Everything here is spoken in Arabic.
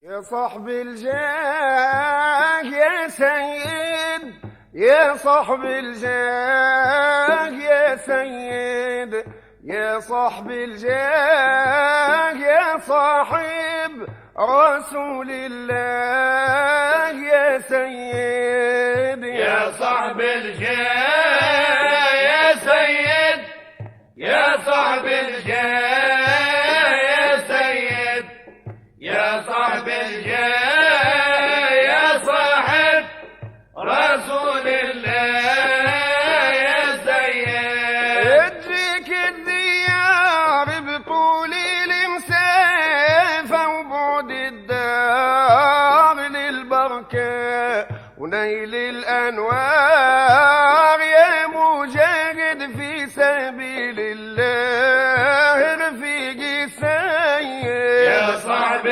يا صاحب الجاه يا سيد، يا صاحب الجاه يا سيد، يا صاحب الجاه يا صاحب رسول الله يا سيد، يا صاحب الجاه يا سيد، يا صاحب الجاه يا سيد، يا صاحب الجاه يا صاحب رسول الله يا سيد. تجيك الديار بطول المسافة وبعد الدار للبركة ونيل الأنوار، يا مجاهد في سبيل الله رفيق السيد. يا صاحب